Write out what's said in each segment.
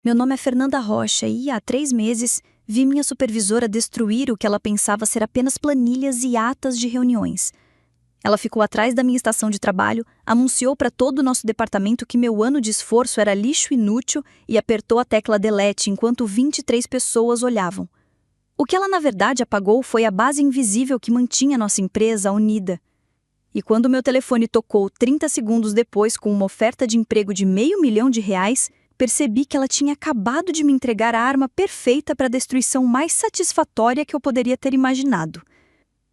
Meu nome é Fernanda Rocha e, há 3 meses, vi minha supervisora destruir o que ela pensava ser apenas planilhas e atas de reuniões. Ela ficou atrás da minha estação de trabalho, anunciou para todo o nosso departamento que meu ano de esforço era lixo inútil e apertou a tecla delete enquanto 23 pessoas olhavam. O que ela na verdade apagou foi a base invisível que mantinha nossa empresa unida. E quando meu telefone tocou 30 segundos depois com uma oferta de emprego de R$ 500.000, percebi que ela tinha acabado de me entregar a arma perfeita para a destruição mais satisfatória que eu poderia ter imaginado.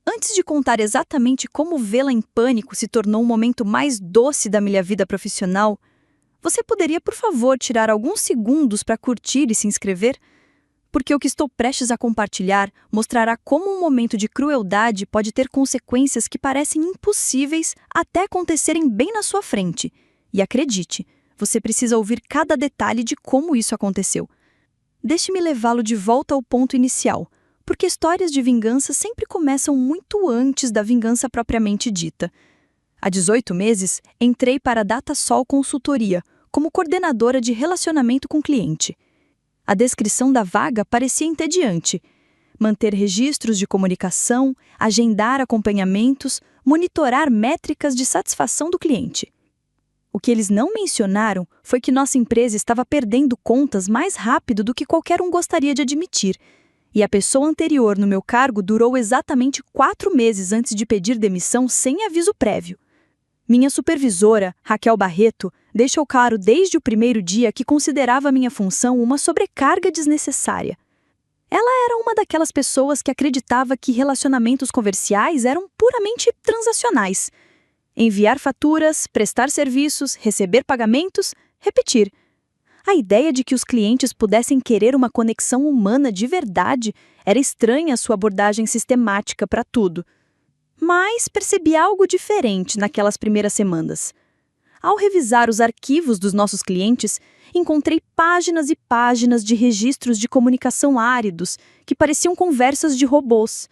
Antes de contar exatamente como vê-la em pânico se tornou um momento mais doce da minha vida profissional, você poderia, por favor, tirar alguns segundos para curtir e se inscrever? Porque o que estou prestes a compartilhar mostrará como um momento de crueldade pode ter consequências que parecem impossíveis até acontecerem bem na sua frente. E acredite, você precisa ouvir cada detalhe de como isso aconteceu. Deixe-me levá-lo de volta ao ponto inicial, porque histórias de vingança sempre começam muito antes da vingança propriamente dita. Há 18 meses, entrei para a DataSol Consultoria, como coordenadora de relacionamento com cliente. A descrição da vaga parecia entediante. Manter registros de comunicação, agendar acompanhamentos, monitorar métricas de satisfação do cliente. O que eles não mencionaram foi que nossa empresa estava perdendo contas mais rápido do que qualquer um gostaria de admitir, e a pessoa anterior no meu cargo durou exatamente 4 meses antes de pedir demissão sem aviso prévio. Minha supervisora, Raquel Barreto, deixou claro desde o primeiro dia que considerava minha função uma sobrecarga desnecessária. Ela era uma daquelas pessoas que acreditava que relacionamentos comerciais eram puramente transacionais. Enviar faturas, prestar serviços, receber pagamentos, repetir. A ideia de que os clientes pudessem querer uma conexão humana de verdade era estranha à sua abordagem sistemática para tudo. Mas percebi algo diferente naquelas primeiras semanas. Ao revisar os arquivos dos nossos clientes, encontrei páginas e páginas de registros de comunicação áridos que pareciam conversas de robôs.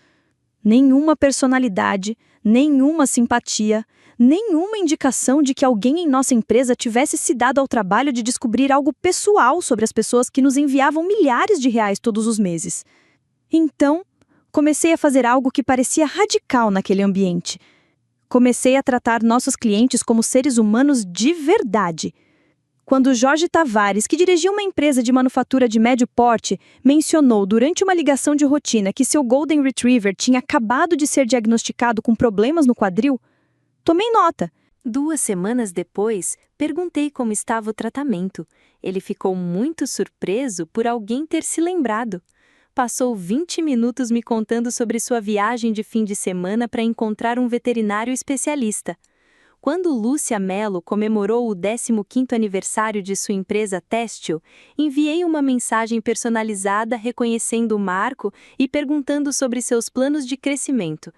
Nenhuma personalidade, nenhuma simpatia, nenhuma indicação de que alguém em nossa empresa tivesse se dado ao trabalho de descobrir algo pessoal sobre as pessoas que nos enviavam milhares de reais todos os meses. Então, comecei a fazer algo que parecia radical naquele ambiente. Comecei a tratar nossos clientes como seres humanos de verdade. Quando Jorge Tavares, que dirigia uma empresa de manufatura de médio porte, mencionou durante uma ligação de rotina que seu Golden Retriever tinha acabado de ser diagnosticado com problemas no quadril, tomei nota. 2 semanas depois, perguntei como estava o tratamento. Ele ficou muito surpreso por alguém ter se lembrado. Passou 20 minutos me contando sobre sua viagem de fim de semana para encontrar um veterinário especialista. Quando Lúcia Mello comemorou o 15º aniversário de sua empresa têxtil, enviei uma mensagem personalizada reconhecendo o marco e perguntando sobre seus planos de crescimento.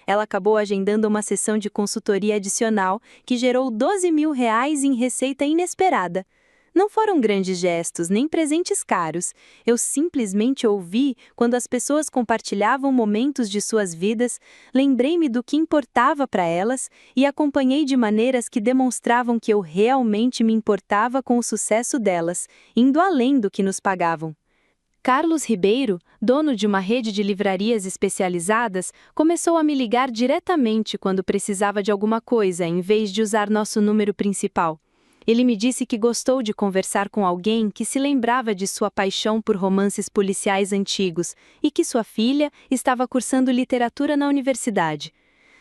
Ela acabou agendando uma sessão de consultoria adicional que gerou R$ 12.000 em receita inesperada. Não foram grandes gestos, nem presentes caros. Eu simplesmente ouvi quando as pessoas compartilhavam momentos de suas vidas, lembrei-me do que importava para elas e acompanhei de maneiras que demonstravam que eu realmente me importava com o sucesso delas, indo além do que nos pagavam. Carlos Ribeiro, dono de uma rede de livrarias especializadas, começou a me ligar diretamente quando precisava de alguma coisa, em vez de usar nosso número principal. Ele me disse que gostou de conversar com alguém que se lembrava de sua paixão por romances policiais antigos e que sua filha estava cursando literatura na universidade.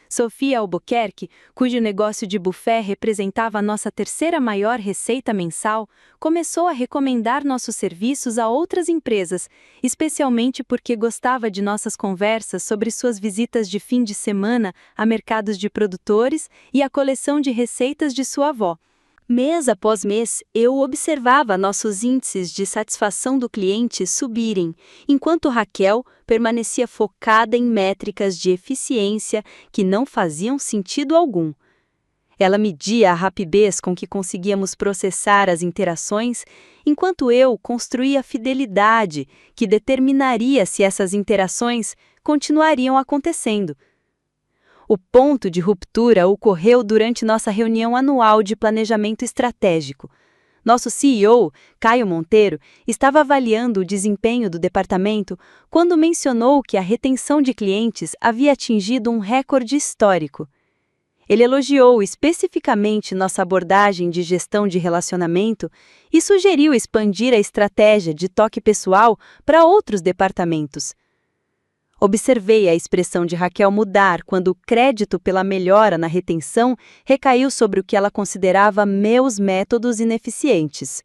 Sofia Albuquerque, cujo negócio de buffet representava a nossa 3ª maior receita mensal, começou a recomendar nossos serviços a outras empresas, especialmente porque gostava de nossas conversas sobre suas visitas de fim de semana a mercados de produtores e a coleção de receitas de sua avó. Mês após mês, eu observava nossos índices de satisfação do cliente subirem, enquanto Raquel permanecia focada em métricas de eficiência que não faziam sentido algum. Ela media a rapidez com que conseguíamos processar as interações, enquanto eu construía a fidelidade que determinaria se essas interações continuariam acontecendo. O ponto de ruptura ocorreu durante nossa reunião anual de planejamento estratégico. Nosso CEO, Caio Monteiro, estava avaliando o desempenho do departamento quando mencionou que a retenção de clientes havia atingido um recorde histórico. Ele elogiou especificamente nossa abordagem de gestão de relacionamento e sugeriu expandir a estratégia de toque pessoal para outros departamentos. Observei a expressão de Raquel mudar quando o crédito pela melhora na retenção recaiu sobre o que ela considerava meus métodos ineficientes.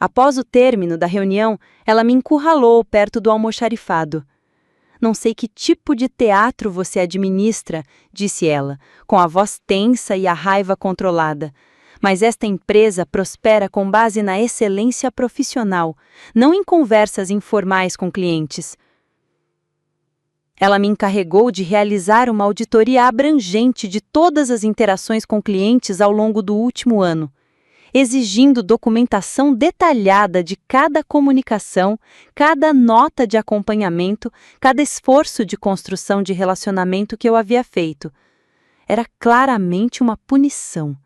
Após o término da reunião, ela me encurralou perto do almoxarifado. "Não sei que tipo de teatro você administra", disse ela, com a voz tensa e a raiva controlada. "Mas esta empresa prospera com base na excelência profissional, não em conversas informais com clientes." Ela me encarregou de realizar uma auditoria abrangente de todas as interações com clientes ao longo do último ano, exigindo documentação detalhada de cada comunicação, cada nota de acompanhamento, cada esforço de construção de relacionamento que eu havia feito. Era claramente uma punição.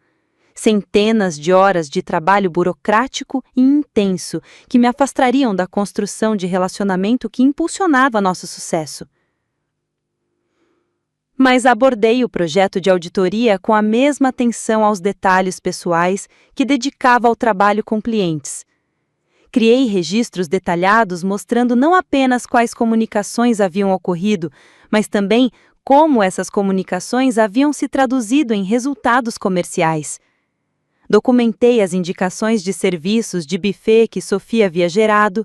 Centenas de horas de trabalho burocrático e intenso que me afastariam da construção de relacionamento que impulsionava nosso sucesso. Mas abordei o projeto de auditoria com a mesma atenção aos detalhes pessoais que dedicava ao trabalho com clientes. Criei registros detalhados mostrando não apenas quais comunicações haviam ocorrido, mas também como essas comunicações haviam se traduzido em resultados comerciais. Documentei as indicações de serviços de buffet que Sofia havia gerado,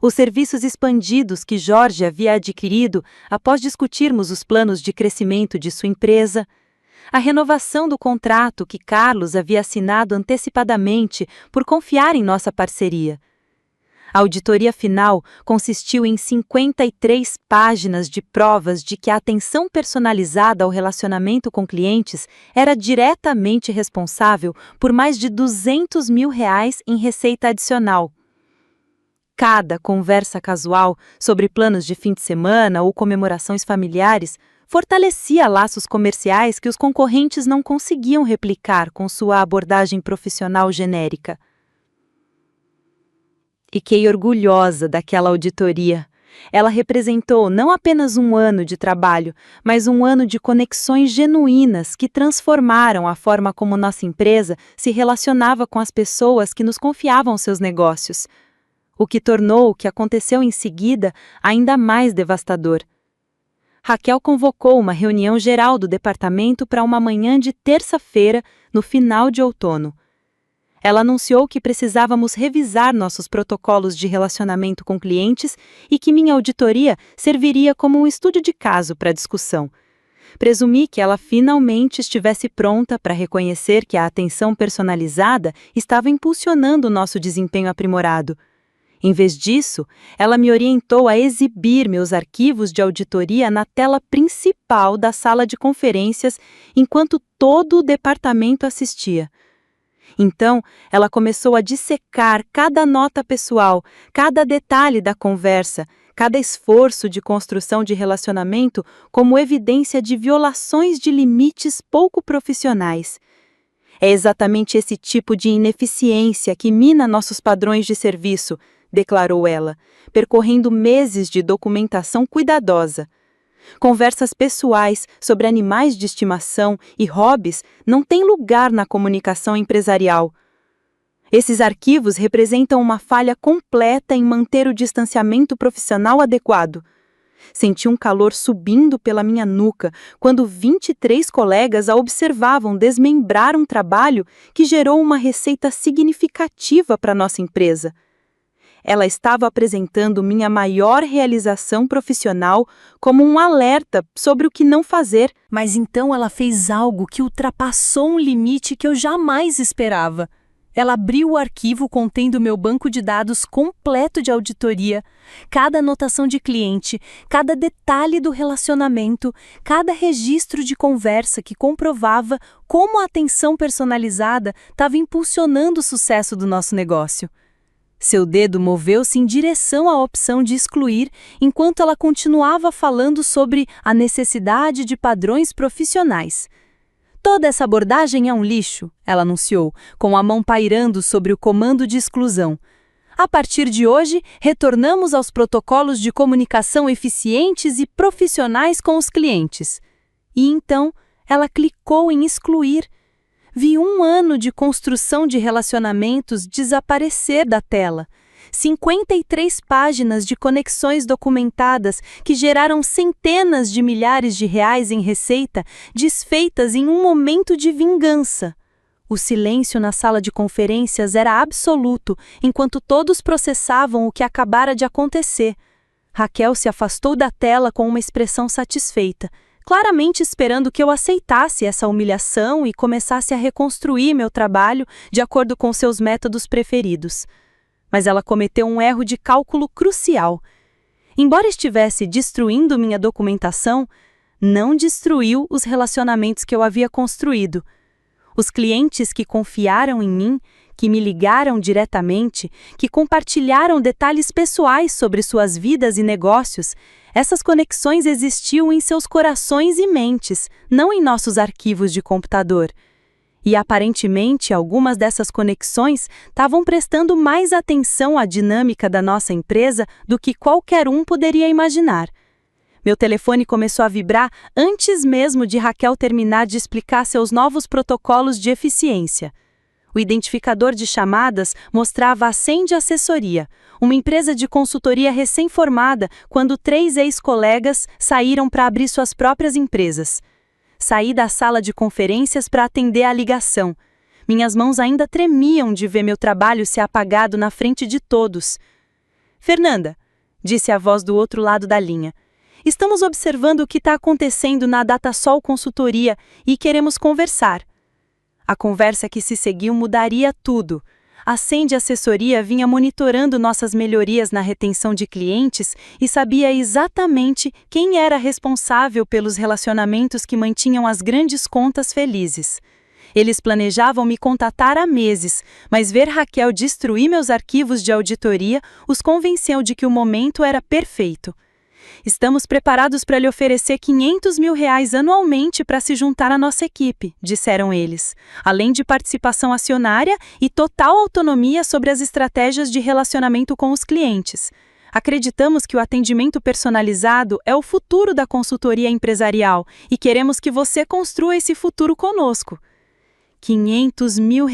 os serviços expandidos que Jorge havia adquirido após discutirmos os planos de crescimento de sua empresa, a renovação do contrato que Carlos havia assinado antecipadamente por confiar em nossa parceria. A auditoria final consistiu em 53 páginas de provas de que a atenção personalizada ao relacionamento com clientes era diretamente responsável por mais de R$200 mil em receita adicional. Cada conversa casual sobre planos de fim de semana ou comemorações familiares fortalecia laços comerciais que os concorrentes não conseguiam replicar com sua abordagem profissional genérica. Fiquei orgulhosa daquela auditoria. Ela representou não apenas um ano de trabalho, mas um ano de conexões genuínas que transformaram a forma como nossa empresa se relacionava com as pessoas que nos confiavam seus negócios, o que tornou o que aconteceu em seguida ainda mais devastador. Raquel convocou uma reunião geral do departamento para uma manhã de terça-feira, no final de outono. Ela anunciou que precisávamos revisar nossos protocolos de relacionamento com clientes e que minha auditoria serviria como um estudo de caso para a discussão. Presumi que ela finalmente estivesse pronta para reconhecer que a atenção personalizada estava impulsionando o nosso desempenho aprimorado. Em vez disso, ela me orientou a exibir meus arquivos de auditoria na tela principal da sala de conferências enquanto todo o departamento assistia. Então, ela começou a dissecar cada nota pessoal, cada detalhe da conversa, cada esforço de construção de relacionamento como evidência de violações de limites pouco profissionais. É exatamente esse tipo de ineficiência que mina nossos padrões de serviço, declarou ela, percorrendo meses de documentação cuidadosa. Conversas pessoais sobre animais de estimação e hobbies não têm lugar na comunicação empresarial. Esses arquivos representam uma falha completa em manter o distanciamento profissional adequado. Senti um calor subindo pela minha nuca quando 23 colegas a observavam desmembrar um trabalho que gerou uma receita significativa para nossa empresa. Ela estava apresentando minha maior realização profissional como um alerta sobre o que não fazer. Mas então ela fez algo que ultrapassou um limite que eu jamais esperava. Ela abriu o arquivo contendo meu banco de dados completo de auditoria, cada anotação de cliente, cada detalhe do relacionamento, cada registro de conversa que comprovava como a atenção personalizada estava impulsionando o sucesso do nosso negócio. Seu dedo moveu-se em direção à opção de excluir, enquanto ela continuava falando sobre a necessidade de padrões profissionais. Toda essa abordagem é um lixo, ela anunciou, com a mão pairando sobre o comando de exclusão. A partir de hoje, retornamos aos protocolos de comunicação eficientes e profissionais com os clientes. E então, ela clicou em excluir. Vi 1 ano de construção de relacionamentos desaparecer da tela. 53 páginas de conexões documentadas que geraram centenas de milhares de reais em receita, desfeitas em um momento de vingança. O silêncio na sala de conferências era absoluto, enquanto todos processavam o que acabara de acontecer. Raquel se afastou da tela com uma expressão satisfeita, claramente esperando que eu aceitasse essa humilhação e começasse a reconstruir meu trabalho de acordo com seus métodos preferidos. Mas ela cometeu um erro de cálculo crucial. Embora estivesse destruindo minha documentação, não destruiu os relacionamentos que eu havia construído. Os clientes que confiaram em mim, que me ligaram diretamente, que compartilharam detalhes pessoais sobre suas vidas e negócios, essas conexões existiam em seus corações e mentes, não em nossos arquivos de computador. E aparentemente algumas dessas conexões estavam prestando mais atenção à dinâmica da nossa empresa do que qualquer um poderia imaginar. Meu telefone começou a vibrar antes mesmo de Raquel terminar de explicar seus novos protocolos de eficiência. O identificador de chamadas mostrava a Send Assessoria, uma empresa de consultoria recém-formada, quando 3 ex-colegas saíram para abrir suas próprias empresas. Saí da sala de conferências para atender a ligação. Minhas mãos ainda tremiam de ver meu trabalho ser apagado na frente de todos. Fernanda, disse a voz do outro lado da linha, estamos observando o que está acontecendo na Datasol Consultoria e queremos conversar. A conversa que se seguiu mudaria tudo. A Send Assessoria vinha monitorando nossas melhorias na retenção de clientes e sabia exatamente quem era responsável pelos relacionamentos que mantinham as grandes contas felizes. Eles planejavam me contatar há meses, mas ver Raquel destruir meus arquivos de auditoria os convenceu de que o momento era perfeito. Estamos preparados para lhe oferecer R$500 mil anualmente para se juntar à nossa equipe, disseram eles, além de participação acionária e total autonomia sobre as estratégias de relacionamento com os clientes. Acreditamos que o atendimento personalizado é o futuro da consultoria empresarial e queremos que você construa esse futuro conosco. R$500 mil,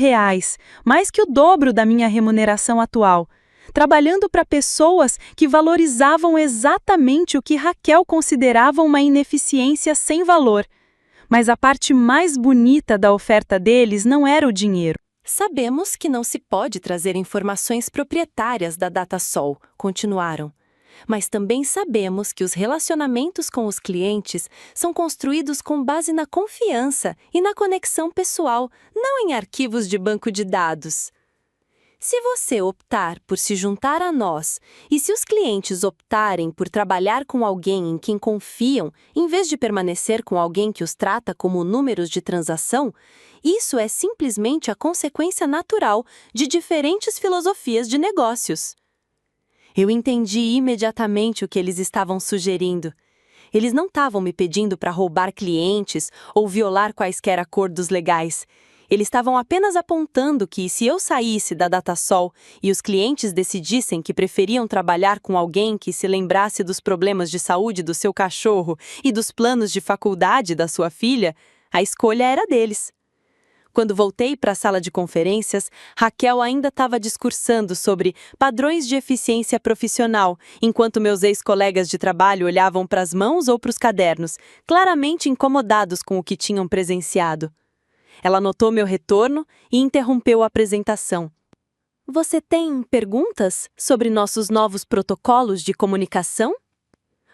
mais que o dobro da minha remuneração atual. Trabalhando para pessoas que valorizavam exatamente o que Raquel considerava uma ineficiência sem valor. Mas a parte mais bonita da oferta deles não era o dinheiro. Sabemos que não se pode trazer informações proprietárias da Datasol, continuaram. Mas também sabemos que os relacionamentos com os clientes são construídos com base na confiança e na conexão pessoal, não em arquivos de banco de dados. Se você optar por se juntar a nós e se os clientes optarem por trabalhar com alguém em quem confiam, em vez de permanecer com alguém que os trata como números de transação, isso é simplesmente a consequência natural de diferentes filosofias de negócios. Eu entendi imediatamente o que eles estavam sugerindo. Eles não estavam me pedindo para roubar clientes ou violar quaisquer acordos legais. Eles estavam apenas apontando que, se eu saísse da Datasol e os clientes decidissem que preferiam trabalhar com alguém que se lembrasse dos problemas de saúde do seu cachorro e dos planos de faculdade da sua filha, a escolha era deles. Quando voltei para a sala de conferências, Raquel ainda estava discursando sobre padrões de eficiência profissional, enquanto meus ex-colegas de trabalho olhavam para as mãos ou para os cadernos, claramente incomodados com o que tinham presenciado. Ela notou meu retorno e interrompeu a apresentação. Você tem perguntas sobre nossos novos protocolos de comunicação?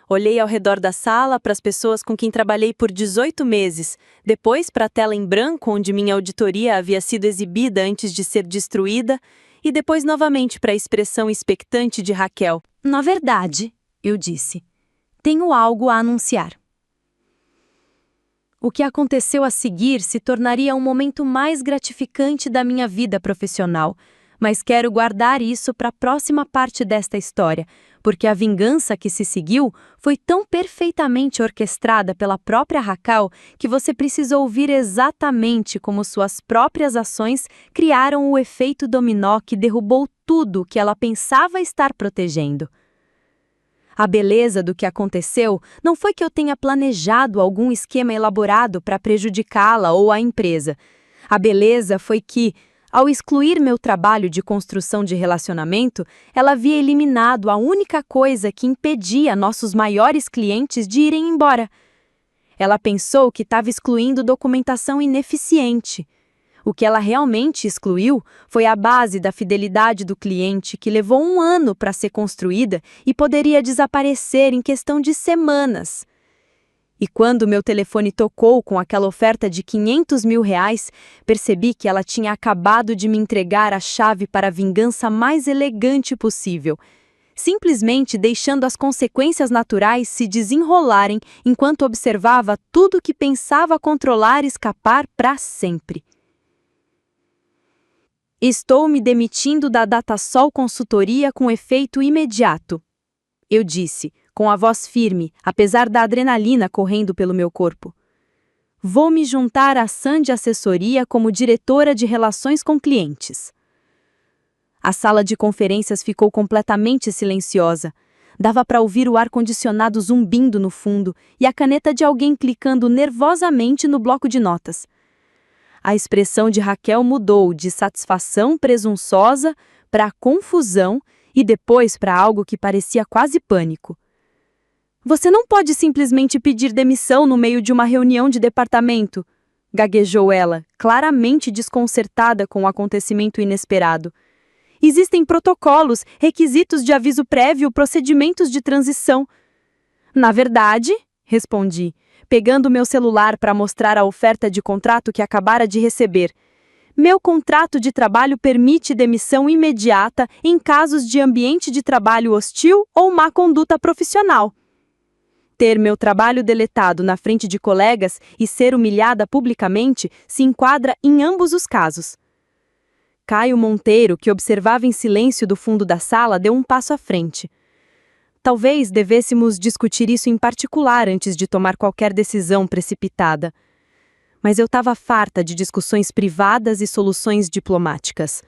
Olhei ao redor da sala para as pessoas com quem trabalhei por 18 meses, depois para a tela em branco onde minha auditoria havia sido exibida antes de ser destruída, e depois novamente para a expressão expectante de Raquel. Na verdade, eu disse, tenho algo a anunciar. O que aconteceu a seguir se tornaria um momento mais gratificante da minha vida profissional, Mas quero guardar isso para a próxima parte desta história, porque a vingança que se seguiu foi tão perfeitamente orquestrada pela própria Raquel que você precisa ouvir exatamente como suas próprias ações criaram o efeito dominó que derrubou tudo que ela pensava estar protegendo. A beleza do que aconteceu não foi que eu tenha planejado algum esquema elaborado para prejudicá-la ou a empresa. A beleza foi que, ao excluir meu trabalho de construção de relacionamento, ela havia eliminado a única coisa que impedia nossos maiores clientes de irem embora. Ela pensou que estava excluindo documentação ineficiente. O que ela realmente excluiu foi a base da fidelidade do cliente, que levou 1 ano para ser construída e poderia desaparecer em questão de semanas. E quando meu telefone tocou com aquela oferta de R$500 mil, percebi que ela tinha acabado de me entregar a chave para a vingança mais elegante possível, simplesmente deixando as consequências naturais se desenrolarem enquanto observava tudo que pensava controlar escapar para sempre. Estou me demitindo da Datasol Consultoria com efeito imediato, eu disse, com a voz firme, apesar da adrenalina correndo pelo meu corpo. Vou me juntar à Sandy Assessoria como diretora de relações com clientes. A sala de conferências ficou completamente silenciosa. Dava para ouvir o ar-condicionado zumbindo no fundo e a caneta de alguém clicando nervosamente no bloco de notas. A expressão de Raquel mudou de satisfação presunçosa para confusão e depois para algo que parecia quase pânico. Você não pode simplesmente pedir demissão no meio de uma reunião de departamento, gaguejou ela, claramente desconcertada com o acontecimento inesperado. Existem protocolos, requisitos de aviso prévio, procedimentos de transição. Na verdade, respondi, pegando meu celular para mostrar a oferta de contrato que acabara de receber. Meu contrato de trabalho permite demissão imediata em casos de ambiente de trabalho hostil ou má conduta profissional. Ter meu trabalho deletado na frente de colegas e ser humilhada publicamente se enquadra em ambos os casos. Caio Monteiro, que observava em silêncio do fundo da sala, deu um passo à frente. Talvez devêssemos discutir isso em particular antes de tomar qualquer decisão precipitada. Mas eu estava farta de discussões privadas e soluções diplomáticas.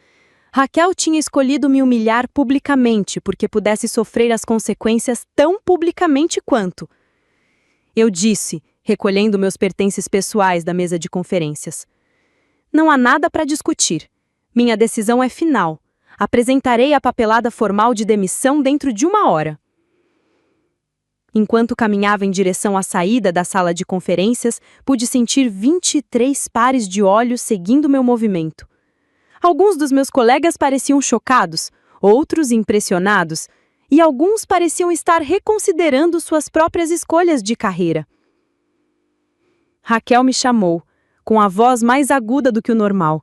Raquel tinha escolhido me humilhar publicamente porque pudesse sofrer as consequências tão publicamente quanto. Eu disse, recolhendo meus pertences pessoais da mesa de conferências. Não há nada para discutir. Minha decisão é final. Apresentarei a papelada formal de demissão dentro de 1 hora. Enquanto caminhava em direção à saída da sala de conferências, pude sentir 23 pares de olhos seguindo meu movimento. Alguns dos meus colegas pareciam chocados, outros impressionados, e alguns pareciam estar reconsiderando suas próprias escolhas de carreira. Raquel me chamou, com a voz mais aguda do que o normal.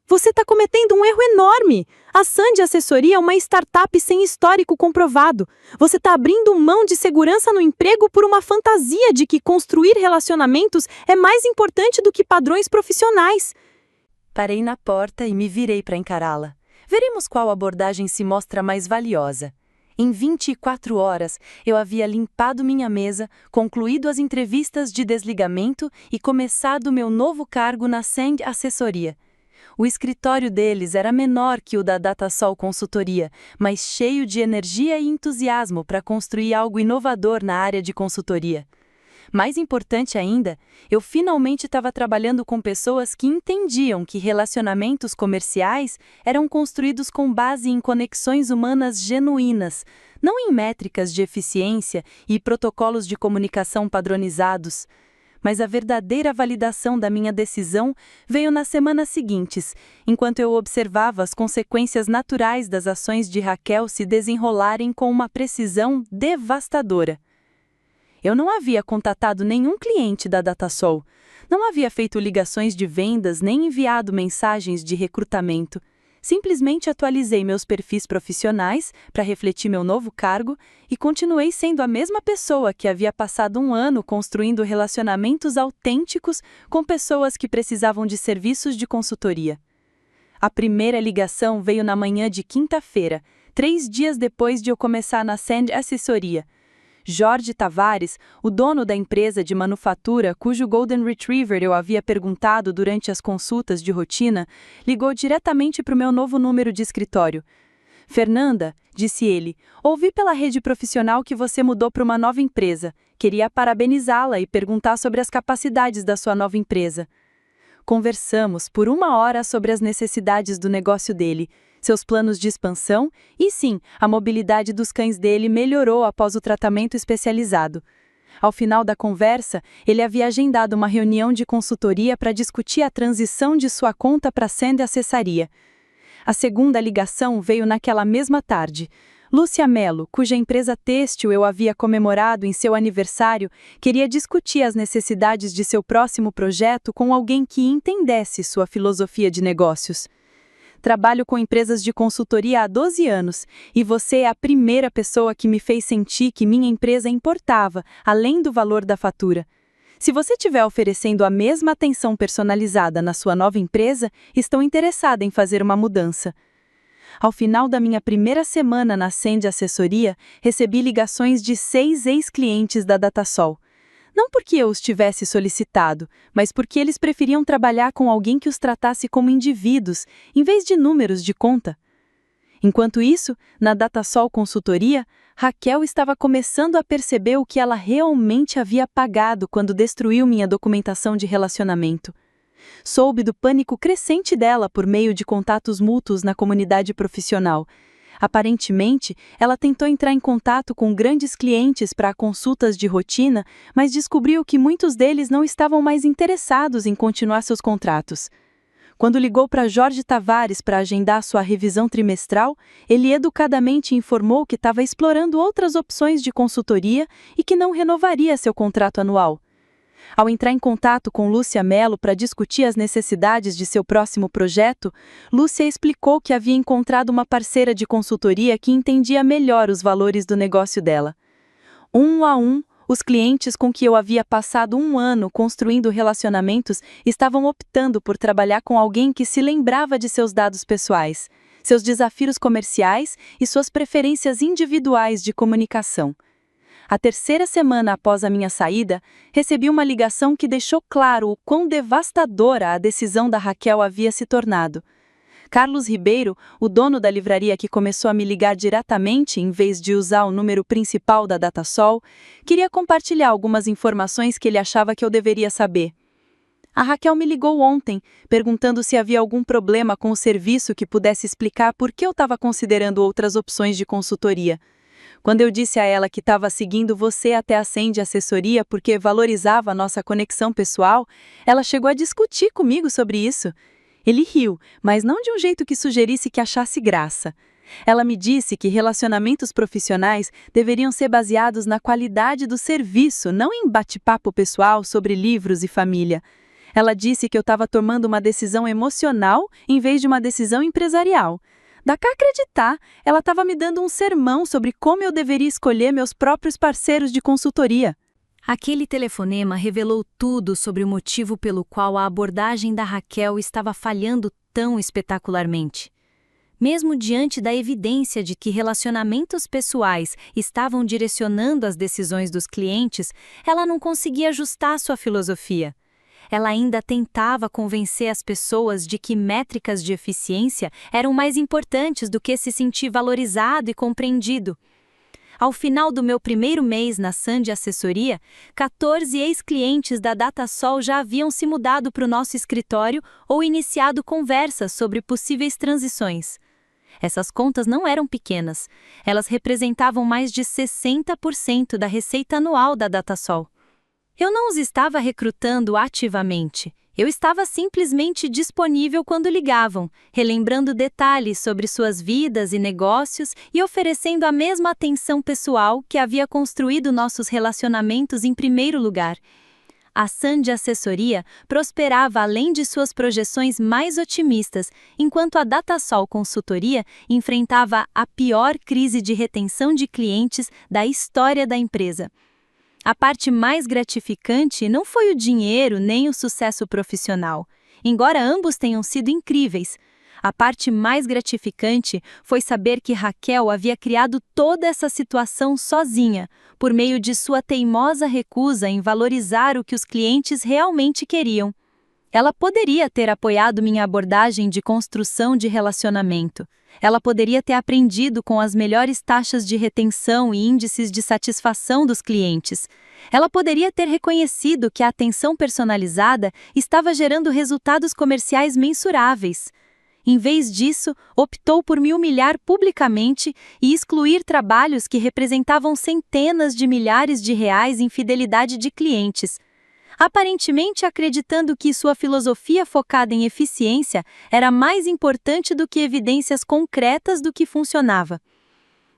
Você está cometendo um erro enorme! A Sandy Assessoria é uma startup sem histórico comprovado. Você está abrindo mão de segurança no emprego por uma fantasia de que construir relacionamentos é mais importante do que padrões profissionais. Parei na porta e me virei para encará-la. Veremos qual abordagem se mostra mais valiosa. Em 24 horas, eu havia limpado minha mesa, concluído as entrevistas de desligamento e começado meu novo cargo na Sandy Assessoria. O escritório deles era menor que o da Datasol Consultoria, mas cheio de energia e entusiasmo para construir algo inovador na área de consultoria. Mais importante ainda, eu finalmente estava trabalhando com pessoas que entendiam que relacionamentos comerciais eram construídos com base em conexões humanas genuínas, não em métricas de eficiência e protocolos de comunicação padronizados. Mas a verdadeira validação da minha decisão veio nas semanas seguintes, enquanto eu observava as consequências naturais das ações de Raquel se desenrolarem com uma precisão devastadora. Eu não havia contatado nenhum cliente da Datasol, não havia feito ligações de vendas nem enviado mensagens de recrutamento. Simplesmente atualizei meus perfis profissionais para refletir meu novo cargo e continuei sendo a mesma pessoa que havia passado 1 ano construindo relacionamentos autênticos com pessoas que precisavam de serviços de consultoria. A primeira ligação veio na manhã de quinta-feira, 3 dias depois de eu começar na Sandy Assessoria. Jorge Tavares, o dono da empresa de manufatura cujo Golden Retriever eu havia perguntado durante as consultas de rotina, ligou diretamente para o meu novo número de escritório. Fernanda, disse ele, ouvi pela rede profissional que você mudou para uma nova empresa. Queria parabenizá-la e perguntar sobre as capacidades da sua nova empresa. Conversamos por 1 hora sobre as necessidades do negócio dele, seus planos de expansão e, sim, a mobilidade dos cães dele melhorou após o tratamento especializado. Ao final da conversa, ele havia agendado uma reunião de consultoria para discutir a transição de sua conta para a Sandy Assessoria. A segunda ligação veio naquela mesma tarde. Lúcia Mello, cuja empresa têxtil eu havia comemorado em seu aniversário, queria discutir as necessidades de seu próximo projeto com alguém que entendesse sua filosofia de negócios. Trabalho com empresas de consultoria há 12 anos, e você é a primeira pessoa que me fez sentir que minha empresa importava, além do valor da fatura. Se você estiver oferecendo a mesma atenção personalizada na sua nova empresa, estou interessada em fazer uma mudança. Ao final da minha primeira semana na Sandy Assessoria, recebi ligações de 6 ex-clientes da Datasol. Não porque eu os tivesse solicitado, mas porque eles preferiam trabalhar com alguém que os tratasse como indivíduos, em vez de números de conta. Enquanto isso, na Datasol Consultoria, Raquel estava começando a perceber o que ela realmente havia pagado quando destruiu minha documentação de relacionamento. Soube do pânico crescente dela por meio de contatos mútuos na comunidade profissional. Aparentemente, ela tentou entrar em contato com grandes clientes para consultas de rotina, mas descobriu que muitos deles não estavam mais interessados em continuar seus contratos. Quando ligou para Jorge Tavares para agendar sua revisão trimestral, ele educadamente informou que estava explorando outras opções de consultoria e que não renovaria seu contrato anual. Ao entrar em contato com Lúcia Mello para discutir as necessidades de seu próximo projeto, Lúcia explicou que havia encontrado uma parceira de consultoria que entendia melhor os valores do negócio dela. 1 a 1, os clientes com que eu havia passado 1 ano construindo relacionamentos estavam optando por trabalhar com alguém que se lembrava de seus dados pessoais, seus desafios comerciais e suas preferências individuais de comunicação. A terceira semana após a minha saída, recebi uma ligação que deixou claro o quão devastadora a decisão da Raquel havia se tornado. Carlos Ribeiro, o dono da livraria que começou a me ligar diretamente em vez de usar o número principal da Datasol, queria compartilhar algumas informações que ele achava que eu deveria saber. A Raquel me ligou ontem, perguntando se havia algum problema com o serviço que pudesse explicar por que eu estava considerando outras opções de consultoria. Quando eu disse a ela que estava seguindo você até a Sandy Assessoria porque valorizava a nossa conexão pessoal, ela chegou a discutir comigo sobre isso. Ele riu, mas não de um jeito que sugerisse que achasse graça. Ela me disse que relacionamentos profissionais deveriam ser baseados na qualidade do serviço, não em bate-papo pessoal sobre livros e família. Ela disse que eu estava tomando uma decisão emocional em vez de uma decisão empresarial. Dá cá acreditar, ela estava me dando um sermão sobre como eu deveria escolher meus próprios parceiros de consultoria. Aquele telefonema revelou tudo sobre o motivo pelo qual a abordagem da Raquel estava falhando tão espetacularmente. Mesmo diante da evidência de que relacionamentos pessoais estavam direcionando as decisões dos clientes, ela não conseguia ajustar sua filosofia. Ela ainda tentava convencer as pessoas de que métricas de eficiência eram mais importantes do que se sentir valorizado e compreendido. Ao final do meu primeiro mês na Sandy Assessoria, 14 ex-clientes da Datasol já haviam se mudado para o nosso escritório ou iniciado conversas sobre possíveis transições. Essas contas não eram pequenas. Elas representavam mais de 60% da receita anual da Datasol. Eu não os estava recrutando ativamente. Eu estava simplesmente disponível quando ligavam, relembrando detalhes sobre suas vidas e negócios e oferecendo a mesma atenção pessoal que havia construído nossos relacionamentos em primeiro lugar. A Sandy Assessoria prosperava além de suas projeções mais otimistas, enquanto a Datasol Consultoria enfrentava a pior crise de retenção de clientes da história da empresa. A parte mais gratificante não foi o dinheiro nem o sucesso profissional. Embora ambos tenham sido incríveis, A parte mais gratificante foi saber que Raquel havia criado toda essa situação sozinha, por meio de sua teimosa recusa em valorizar o que os clientes realmente queriam. Ela poderia ter apoiado minha abordagem de construção de relacionamento. Ela poderia ter aprendido com as melhores taxas de retenção e índices de satisfação dos clientes. Ela poderia ter reconhecido que a atenção personalizada estava gerando resultados comerciais mensuráveis. Em vez disso, optou por me humilhar publicamente e excluir trabalhos que representavam centenas de milhares de reais em fidelidade de clientes, aparentemente acreditando que sua filosofia focada em eficiência era mais importante do que evidências concretas do que funcionava.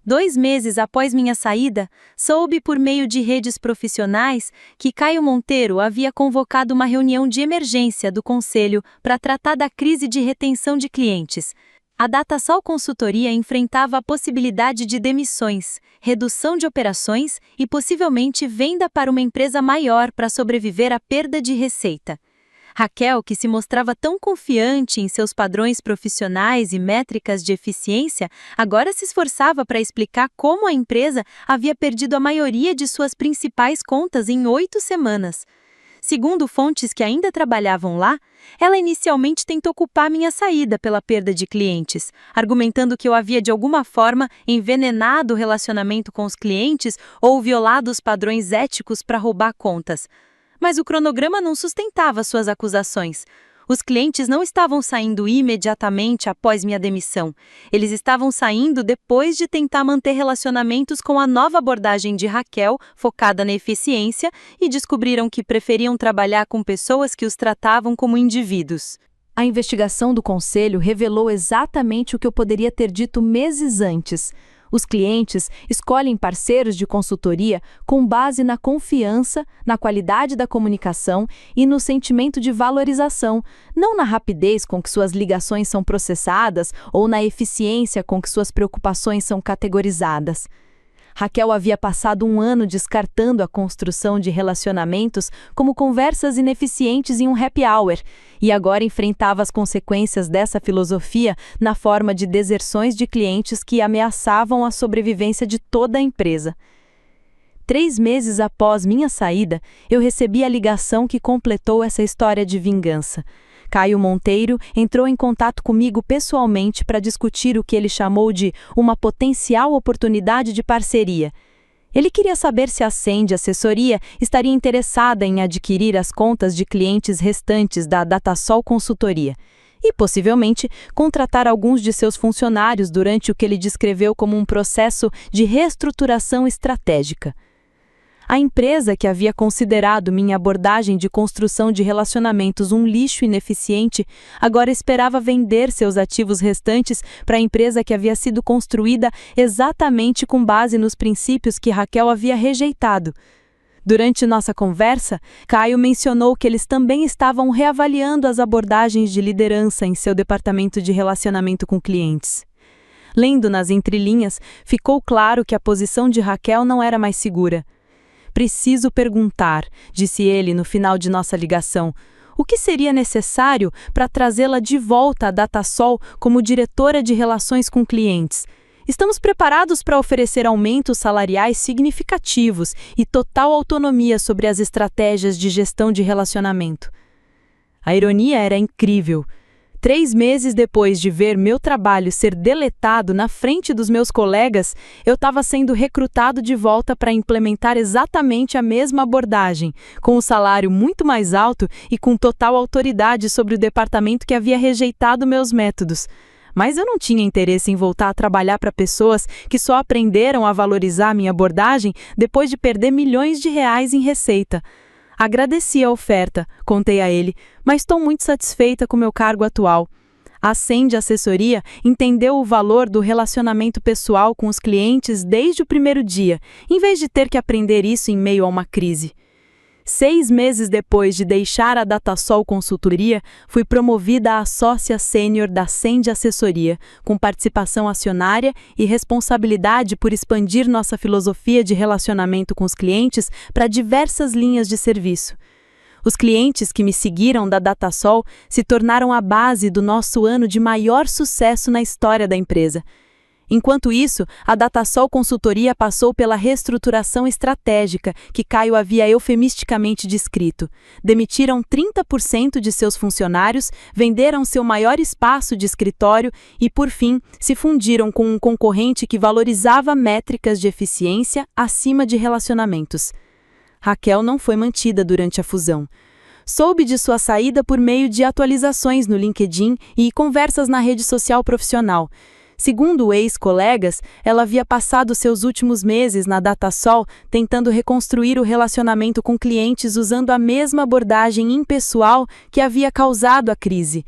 2 meses após minha saída, soube por meio de redes profissionais que Caio Monteiro havia convocado uma reunião de emergência do Conselho para tratar da crise de retenção de clientes. A Datasol Consultoria enfrentava a possibilidade de demissões, redução de operações e possivelmente venda para uma empresa maior para sobreviver à perda de receita. Raquel, que se mostrava tão confiante em seus padrões profissionais e métricas de eficiência, agora se esforçava para explicar como a empresa havia perdido a maioria de suas principais contas em 8 semanas. Segundo fontes que ainda trabalhavam lá, ela inicialmente tentou culpar minha saída pela perda de clientes, argumentando que eu havia de alguma forma envenenado o relacionamento com os clientes ou violado os padrões éticos para roubar contas. Mas o cronograma não sustentava suas acusações. Os clientes não estavam saindo imediatamente após minha demissão. Eles estavam saindo depois de tentar manter relacionamentos com a nova abordagem de Raquel, focada na eficiência, e descobriram que preferiam trabalhar com pessoas que os tratavam como indivíduos. A investigação do conselho revelou exatamente o que eu poderia ter dito meses antes. Os clientes escolhem parceiros de consultoria com base na confiança, na qualidade da comunicação e no sentimento de valorização, não na rapidez com que suas ligações são processadas ou na eficiência com que suas preocupações são categorizadas. Raquel havia passado 1 ano descartando a construção de relacionamentos como conversas ineficientes em um happy hour, e agora enfrentava as consequências dessa filosofia na forma de deserções de clientes que ameaçavam a sobrevivência de toda a empresa. 3 meses após minha saída, eu recebi a ligação que completou essa história de vingança. Caio Monteiro entrou em contato comigo pessoalmente para discutir o que ele chamou de uma potencial oportunidade de parceria. Ele queria saber se a Ascend Assessoria estaria interessada em adquirir as contas de clientes restantes da Datasol Consultoria e, possivelmente, contratar alguns de seus funcionários durante o que ele descreveu como um processo de reestruturação estratégica. A empresa, que havia considerado minha abordagem de construção de relacionamentos um lixo ineficiente, agora esperava vender seus ativos restantes para a empresa que havia sido construída exatamente com base nos princípios que Raquel havia rejeitado. Durante nossa conversa, Caio mencionou que eles também estavam reavaliando as abordagens de liderança em seu departamento de relacionamento com clientes. Lendo nas entrelinhas, ficou claro que a posição de Raquel não era mais segura. Preciso perguntar, disse ele no final de nossa ligação, o que seria necessário para trazê-la de volta à Datasol como diretora de relações com clientes? Estamos preparados para oferecer aumentos salariais significativos e total autonomia sobre as estratégias de gestão de relacionamento. A ironia era incrível. 3 meses depois de ver meu trabalho ser deletado na frente dos meus colegas, eu estava sendo recrutado de volta para implementar exatamente a mesma abordagem, com um salário muito mais alto e com total autoridade sobre o departamento que havia rejeitado meus métodos. Mas eu não tinha interesse em voltar a trabalhar para pessoas que só aprenderam a valorizar minha abordagem depois de perder milhões de reais em receita. Agradeci a oferta, contei a ele, mas estou muito satisfeita com meu cargo atual. A Ascend Assessoria entendeu o valor do relacionamento pessoal com os clientes desde o primeiro dia, em vez de ter que aprender isso em meio a uma crise. 6 meses depois de deixar a Datasol Consultoria, fui promovida a sócia sênior da Ascend Assessoria, com participação acionária e responsabilidade por expandir nossa filosofia de relacionamento com os clientes para diversas linhas de serviço. Os clientes que me seguiram da Datasol se tornaram a base do nosso ano de maior sucesso na história da empresa. Enquanto isso, a Datasol Consultoria passou pela reestruturação estratégica que Caio havia eufemisticamente descrito. Demitiram 30% de seus funcionários, venderam seu maior espaço de escritório e, por fim, se fundiram com um concorrente que valorizava métricas de eficiência acima de relacionamentos. Raquel não foi mantida durante a fusão. Soube de sua saída por meio de atualizações no LinkedIn e conversas na rede social profissional. Segundo ex-colegas, ela havia passado seus últimos meses na Datasol tentando reconstruir o relacionamento com clientes usando a mesma abordagem impessoal que havia causado a crise.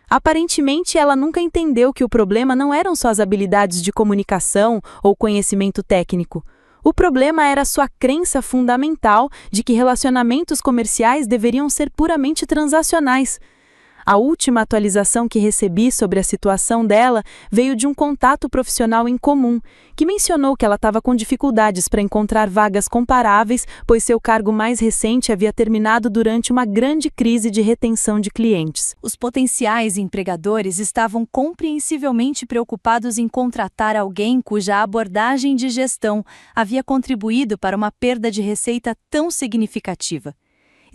Aparentemente, ela nunca entendeu que o problema não eram só as habilidades de comunicação ou conhecimento técnico. O problema era sua crença fundamental de que relacionamentos comerciais deveriam ser puramente transacionais. A última atualização que recebi sobre a situação dela veio de um contato profissional em comum, que mencionou que ela estava com dificuldades para encontrar vagas comparáveis, pois seu cargo mais recente havia terminado durante uma grande crise de retenção de clientes. Os potenciais empregadores estavam compreensivelmente preocupados em contratar alguém cuja abordagem de gestão havia contribuído para uma perda de receita tão significativa,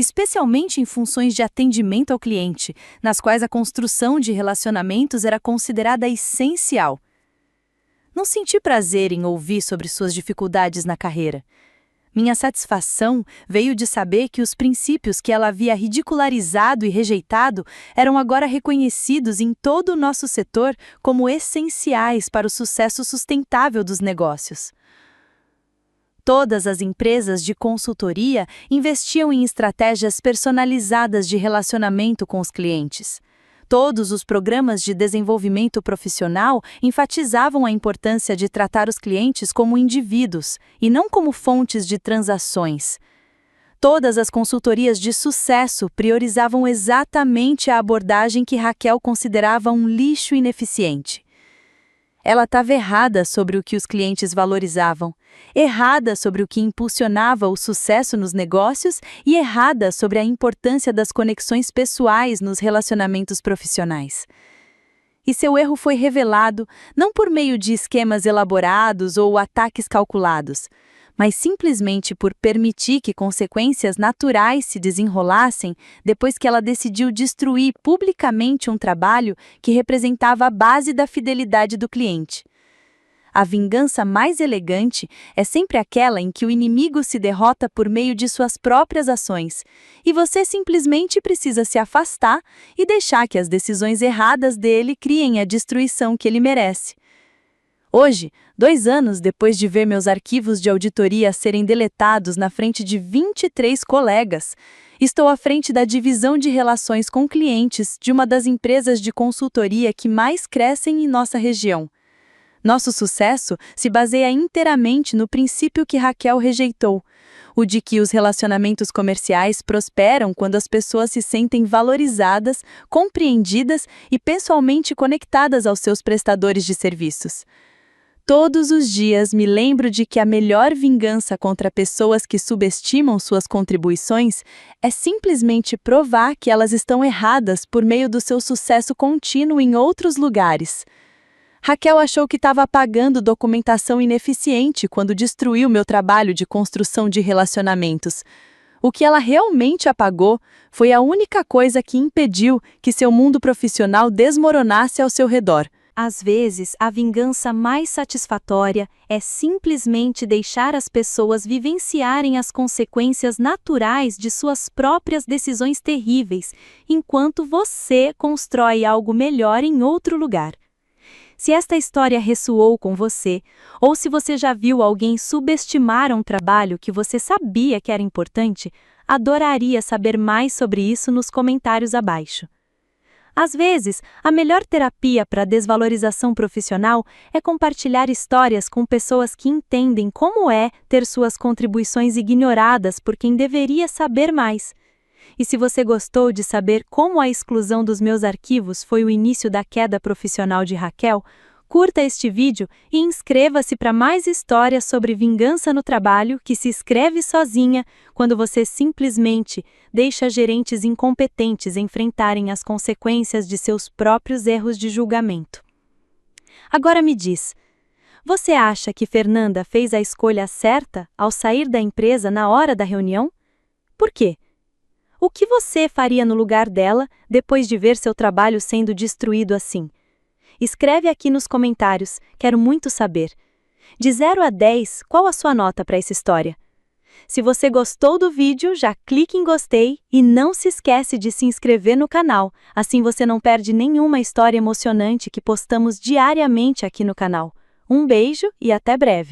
especialmente em funções de atendimento ao cliente, nas quais a construção de relacionamentos era considerada essencial. Não senti prazer em ouvir sobre suas dificuldades na carreira. Minha satisfação veio de saber que os princípios que ela havia ridicularizado e rejeitado eram agora reconhecidos em todo o nosso setor como essenciais para o sucesso sustentável dos negócios. Todas as empresas de consultoria investiam em estratégias personalizadas de relacionamento com os clientes. Todos os programas de desenvolvimento profissional enfatizavam a importância de tratar os clientes como indivíduos e não como fontes de transações. Todas as consultorias de sucesso priorizavam exatamente a abordagem que Raquel considerava um lixo ineficiente. Ela estava errada sobre o que os clientes valorizavam, errada sobre o que impulsionava o sucesso nos negócios e errada sobre a importância das conexões pessoais nos relacionamentos profissionais. E seu erro foi revelado não por meio de esquemas elaborados ou ataques calculados, mas simplesmente por permitir que consequências naturais se desenrolassem depois que ela decidiu destruir publicamente um trabalho que representava a base da fidelidade do cliente. A vingança mais elegante é sempre aquela em que o inimigo se derrota por meio de suas próprias ações, e você simplesmente precisa se afastar e deixar que as decisões erradas dele criem a destruição que ele merece. Hoje, 2 anos depois de ver meus arquivos de auditoria serem deletados na frente de 23 colegas, estou à frente da divisão de relações com clientes de uma das empresas de consultoria que mais crescem em nossa região. Nosso sucesso se baseia inteiramente no princípio que Raquel rejeitou, o de que os relacionamentos comerciais prosperam quando as pessoas se sentem valorizadas, compreendidas e pessoalmente conectadas aos seus prestadores de serviços. Todos os dias me lembro de que a melhor vingança contra pessoas que subestimam suas contribuições é simplesmente provar que elas estão erradas por meio do seu sucesso contínuo em outros lugares. Raquel achou que estava apagando documentação ineficiente quando destruiu meu trabalho de construção de relacionamentos. O que ela realmente apagou foi a única coisa que impediu que seu mundo profissional desmoronasse ao seu redor. Às vezes, a vingança mais satisfatória é simplesmente deixar as pessoas vivenciarem as consequências naturais de suas próprias decisões terríveis, enquanto você constrói algo melhor em outro lugar. Se esta história ressoou com você, ou se você já viu alguém subestimar um trabalho que você sabia que era importante, adoraria saber mais sobre isso nos comentários abaixo. Às vezes, a melhor terapia para a desvalorização profissional é compartilhar histórias com pessoas que entendem como é ter suas contribuições ignoradas por quem deveria saber mais. E se você gostou de saber como a exclusão dos meus arquivos foi o início da queda profissional de Raquel, Curta este vídeo e inscreva-se para mais histórias sobre vingança no trabalho que se escreve sozinha quando você simplesmente deixa gerentes incompetentes enfrentarem as consequências de seus próprios erros de julgamento. Agora me diz, você acha que Fernanda fez a escolha certa ao sair da empresa na hora da reunião? Por quê? O que você faria no lugar dela depois de ver seu trabalho sendo destruído assim? Escreve aqui nos comentários, quero muito saber. De 0 a 10, qual a sua nota para essa história? Se você gostou do vídeo, já clique em gostei e não se esquece de se inscrever no canal, assim você não perde nenhuma história emocionante que postamos diariamente aqui no canal. Um beijo e até breve!